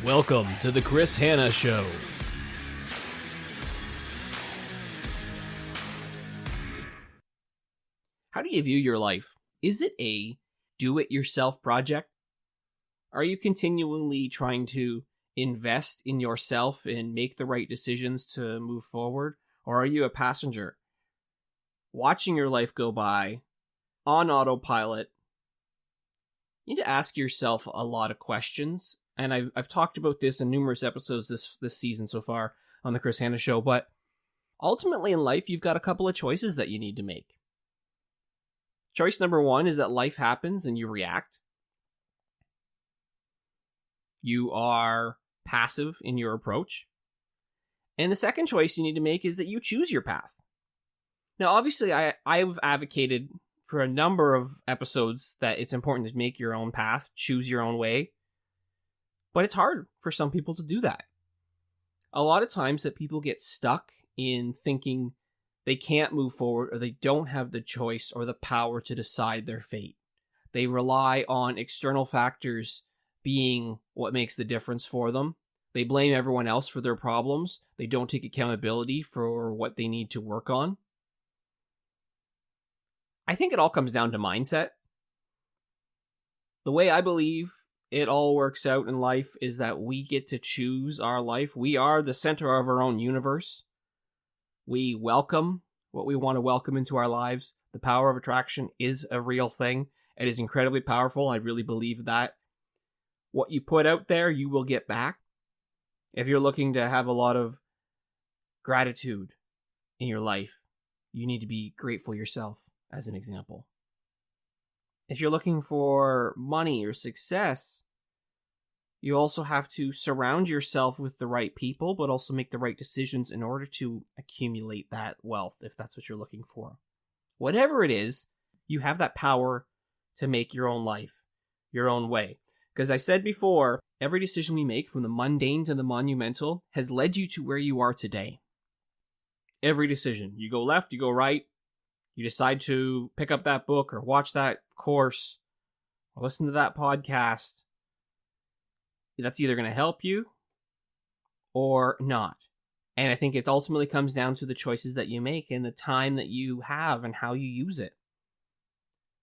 Welcome to the Chris Hanna Show. How do you view your life? Is it a do-it-yourself project? Are you continually trying to invest in yourself and make the right decisions to move forward? Or are you a passenger, watching your life go by on autopilot? You need to ask yourself a lot of questions. And I've talked about this in numerous episodes this season so far on the Chris Hanna Show, but ultimately in life, you've got a couple of choices that you need to make. Choice number one is that life happens and you react. You are passive in your approach. And the second choice you need to make is that you choose your path. Now, obviously, I've advocated for a number of episodes that it's important to make your own path, choose your own way. But it's hard for some people to do that. A lot of times that people get stuck in thinking they can't move forward or they don't have the choice or the power to decide their fate. They rely on external factors being what makes the difference for them. They blame everyone else for their problems. They don't take accountability for what they need to work on. I think it all comes down to mindset. The way I believe it all works out in life is that we get to choose our life. We are the center of our own universe. We welcome what we want to welcome into our lives. The power of attraction is a real thing. It is incredibly powerful. I really believe that. What you put out there, you will get back. If you're looking to have a lot of gratitude in your life, you need to be grateful yourself, as an example. If you're looking for money or success, you also have to surround yourself with the right people, but also make the right decisions in order to accumulate that wealth, if that's what you're looking for. Whatever it is, you have that power to make your own life, your own way. Because I said before, every decision we make, from the mundane to the monumental, has led you to where you are today. Every decision. You go left, you go right. You decide to pick up that book or watch that course or listen to that podcast. That's either going to help you or not. And I think it ultimately comes down to the choices that you make and the time that you have and how you use it.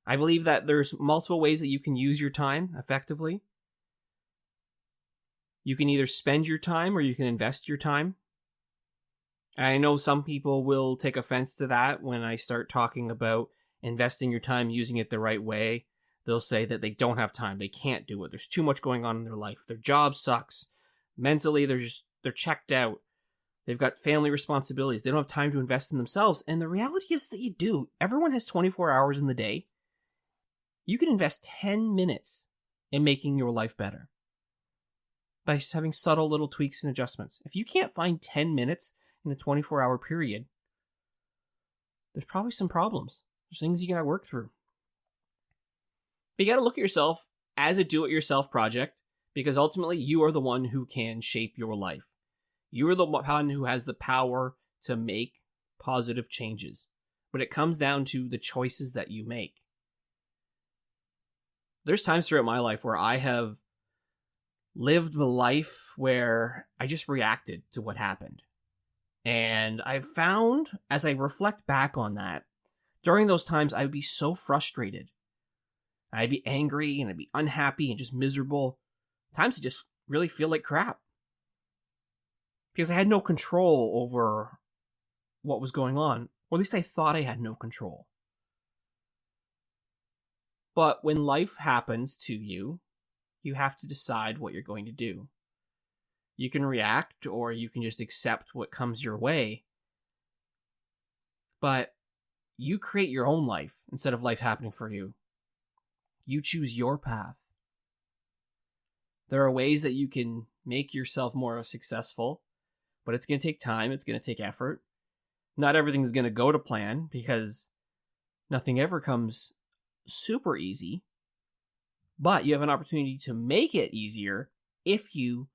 I believe that there's multiple ways that you can use your time effectively. You can either spend your time or you can invest your time. I know some people will take offense to that when I start talking about investing your time, using it the right way. They'll say that they don't have time. They can't do it. There's too much going on in their life. Their job sucks. Mentally, they're checked out. They've got family responsibilities. They don't have time to invest in themselves. And the reality is that you do. Everyone has 24 hours in the day. You can invest 10 minutes in making your life better by having subtle little tweaks and adjustments. If you can't find 10 minutes in a 24-hour period, there's probably some problems. There's things you gotta work through. But you gotta look at yourself as a do-it-yourself project, because ultimately you are the one who can shape your life. You are the one who has the power to make positive changes. But it comes down to the choices that you make. There's times throughout my life where I have lived a life where I just reacted to what happened. And I've found, as I reflect back on that, during those times I would be so frustrated. I'd be angry and I'd be unhappy and just miserable. Times I just really feel like crap. Because I had no control over what was going on. Or at least I thought I had no control. But when life happens to you, you have to decide what you're going to do. You can react or you can just accept what comes your way. But you create your own life instead of life happening for you. You choose your path. There are ways that you can make yourself more successful, but it's going to take time. It's going to take effort. Not everything's going to go to plan because nothing ever comes super easy. But you have an opportunity to make it easier if you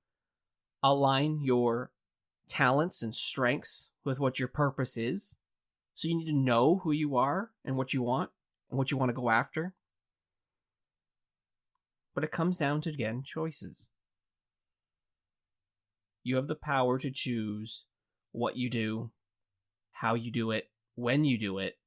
align your talents and strengths with what your purpose is. So you need to know who you are and what you want to go after. But it comes down to, again, choices. You have the power to choose what you do, how you do it, when you do it.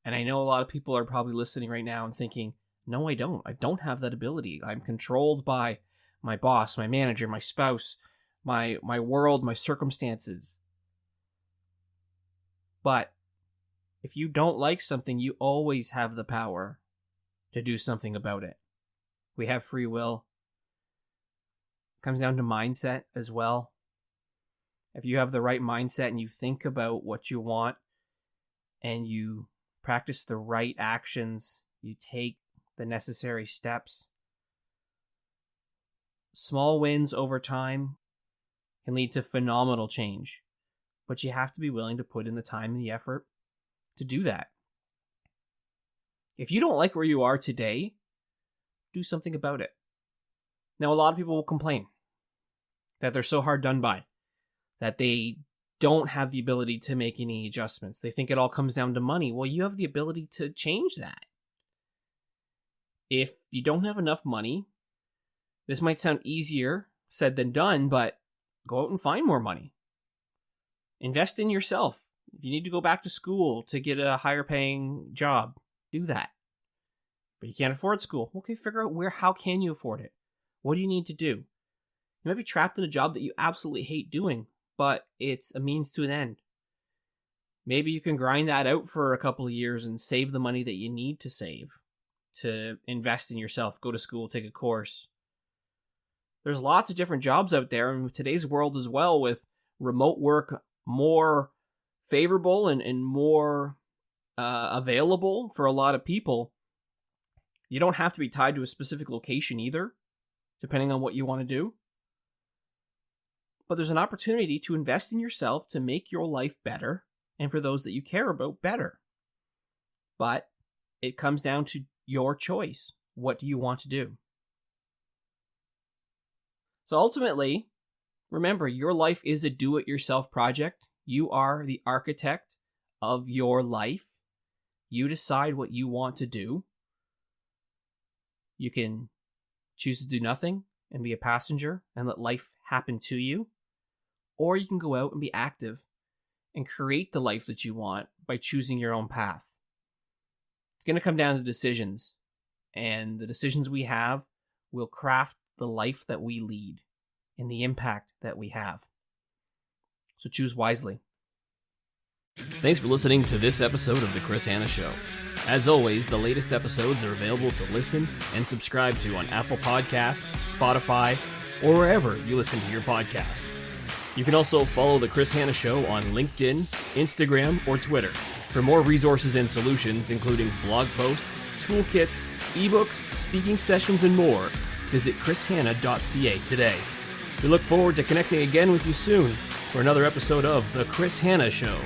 And I know a lot of people are probably listening right now and thinking, no, I don't. I don't have that ability. I'm controlled by my boss, my manager, my spouse, my world, my circumstances. But if you don't like something, you always have the power to do something about it. We have free will. It comes down to mindset as well. If you have the right mindset and you think about what you want and you practice the right actions, you take the necessary steps, small wins over time can lead to phenomenal change. But you have to be willing to put in the time and the effort to do that. If you don't like where you are today, do something about it. Now, a lot of people will complain that they're so hard done by, that they don't have the ability to make any adjustments. They think it all comes down to money. Well, you have the ability to change that. If you don't have enough money, this might sound easier said than done, but go out and find more money. Invest in yourself. If you need to go back to school to get a higher paying job, do that. But you can't afford school. Okay, figure out how can you afford it? What do you need to do? You might be trapped in a job that you absolutely hate doing, but it's a means to an end. Maybe you can grind that out for a couple of years and save the money that you need to save to invest in yourself, go to school, take a course. There's lots of different jobs out there, and with today's world as well, with remote work more favorable and more available for a lot of people, you don't have to be tied to a specific location either, depending on what you want to do. But there's an opportunity to invest in yourself to make your life better and for those that you care about better. But it comes down to your choice. What do you want to do? So ultimately, remember, your life is a do-it-yourself project. You are the architect of your life. You decide what you want to do. You can choose to do nothing and be a passenger and let life happen to you. Or you can go out and be active and create the life that you want by choosing your own path. It's going to come down to decisions. And the decisions we have will craft the life that we lead and the impact that we have. So choose wisely. Thanks for listening to this episode of The Chris Hanna Show. As always, the latest episodes are available to listen and subscribe to on Apple Podcasts, Spotify, or wherever you listen to your podcasts. You can also follow The Chris Hanna Show on LinkedIn, Instagram, or Twitter for more resources and solutions, including blog posts, toolkits, ebooks, speaking sessions, and more. Visit chrishanna.ca today. We look forward to connecting again with you soon for another episode of The Chris Hanna Show.